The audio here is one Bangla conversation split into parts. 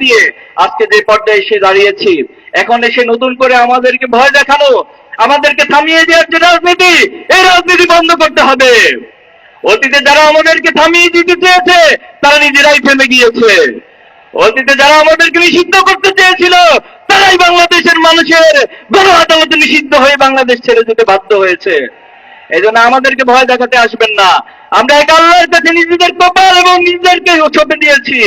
দিয়ে আজকে যে পর্যায়ে এসে দাঁড়িয়েছি। এখন এসে নতুন করে আমাদেরকে ভয় দেখানো, আমাদেরকে থামিয়ে দেওয়ার যে রাজনীতি, এই রাজনীতি বন্ধ করতে হবে। অতীতে যারা আমাদেরকে থামিয়ে দিতে চেয়েছে তারা নিজেরাই থেমে গিয়েছে। অতীতে যারা আমাদেরকে নিষিদ্ধ করতে চেয়েছিল তারাই বাংলাদেশের মানুষের গণ আদালতে নিষিদ্ধ হয়ে বাংলাদেশ ছেড়ে যেতে বাধ্য হয়েছে। এই জন্য আমাদেরকে ভয় দেখাতে আসবেন না। আমরা এক আল্লাহর কাছে নিজেদের কপাল এবং নিজেদেরকে সঁপে দিয়েছি।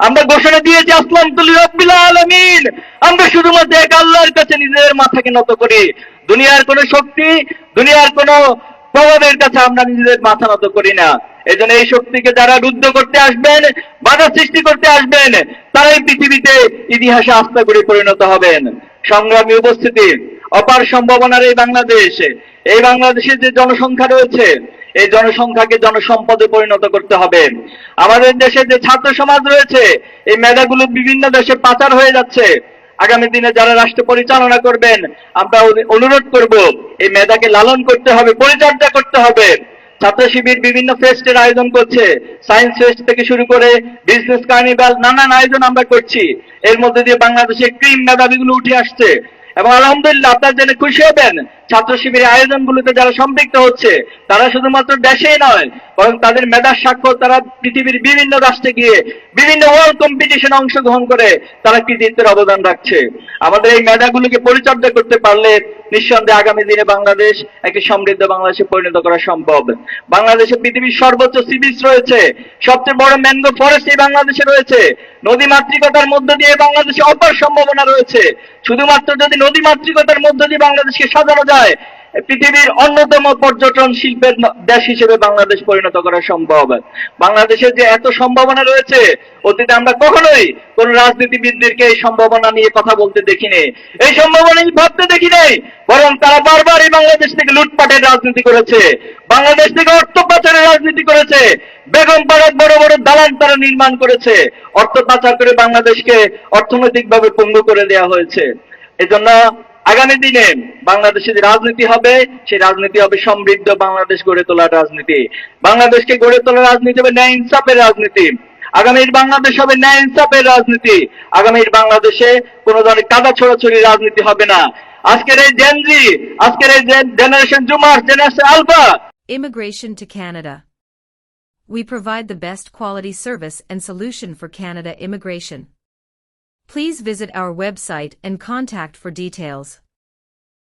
আমরা ঘোষণা দিয়েছি আসলাম তুলি রব্বিল আলামিন। আমরা শুধুমাত্র এক আল্লাহর কাছে নিজেদের মাথাকে নত করি। দুনিয়ার কোন শক্তি, দুনিয়ার কোন প্রভাবের কাছে আমরা নিজেদের মাথা নত করি না। এই জন্য এই শক্তিকে যারা রুদ্ধ করতে আসবেন, বাধা সৃষ্টি করতে আসবেন, তারাই পৃথিবীতে ইতিহাসে আস্থা করে পরিণত হবেন। সংগ্রামী উপস্থিতি, অপার সম্ভাবনার এই বাংলাদেশে, এই বাংলাদেশের যে জনসংখ্যা রয়েছে, এই জনসংখ্যাকে জনসম্পদে পরিণত করতে হবে। আমাদের দেশে যে ছাত্র সমাজ রয়েছে, এই মেধাগুলো বিভিন্ন দেশে পাচার হয়ে যাচ্ছে। আগামী দিনে যারা রাষ্ট্র পরিচালনা করবেন, আমরা অনুরোধ করব এই মেধাকে লালন করতে হবে, পরিচর্যা করতে হবে। ছাত্র শিবির বিভিন্ন ফেস্টের আয়োজন করছে, সায়েন্স ফেস্ট থেকে শুরু করে বিজনেস কার্নিভাল, নানান আয়োজন আমরা করছি। এর মধ্যে দিয়ে বাংলাদেশে ক্রিম মেধাবীগুলো উঠে আসছে এবং আলহামদুলিল্লাহ আপনারা জেনে খুশি হবেন, ছাত্র শিবিরের আয়োজনগুলোতে যারা সম্পৃক্ত হচ্ছে তারা শুধুমাত্র দেশেই নয়, বরং তাদের মেধার স্বাক্ষর তারা পৃথিবীর বিভিন্ন রাষ্ট্রে গিয়ে বিভিন্ন ওয়ার্ল্ড কম্পিটিশনে অংশগ্রহণ করে তারা কৃতিত্বের অবদান রাখছে। আমাদের এই মেধাগুলোকে পরিচর্যা করতে পারলে নিঃসন্দেহে আগামী দিনে বাংলাদেশ একটি সমৃদ্ধ বাংলাদেশে পরিণত করা সম্ভব। বাংলাদেশে পৃথিবীর সর্বোচ্চ সি বিচ রয়েছে, সবচেয়ে বড় ম্যানগ্রোভ ফরেস্ট এই বাংলাদেশে রয়েছে। নদী মাতৃকতার মধ্য দিয়ে বাংলাদেশে অপার সম্ভাবনা রয়েছে। শুধুমাত্র যদি নদী মাতৃকতার মধ্য দিয়ে বাংলাদেশকে সাজানো যায়, পৃথিবীর অন্যতম পর্যটন শিল্পের দেশ হিসেবে বাংলাদেশ পরিণত করা সম্ভব। বাংলাদেশের যে এত সম্ভাবনা রয়েছে, অতীতে আমরা কখনোই কোন রাজনীতিবিদদেরকে এই সম্ভাবনা নিয়ে কথা বলতে দেখিনি, এই সম্ভাবনা ভাবতে দেখি নাই, বরং তারা বারবার এই বাংলাদেশ থেকে লুটপাটের রাজনীতি করেছে, বাংলাদেশ থেকে অর্থ পাচারের রাজনীতি করেছে, বেগম পাড়ার বড় বড় দালান তারা নির্মাণ করেছে, অর্থ পাচার করে বাংলাদেশকে অর্থনৈতিকভাবে পঙ্গু করে দেওয়া হয়েছে। এজন্য আগামী দিনে বাংলাদেশে যে রাজনীতি হবে, সেই রাজনীতি হবে সমৃদ্ধ বাংলাদেশ গড়ে তোলার রাজনীতি। বাংলাদেশকে গড়ে তোলার রাজনীতি হবে ন্যায় ইনসাফের রাজনীতি। আগামীর বাংলাদেশ হবে ন্যায় ইনসাফের রাজনীতি। আগামীর বাংলাদেশে কোনো ধরনের কাদা ছড়াছড়ি রাজনীতি হবে না। আজকের এই জেনজি, আজকের এই generation zoomer, generation alpha. Immigration to Canada. We provide the best quality service and solution for Canada immigration. Please visit our website and contact for details.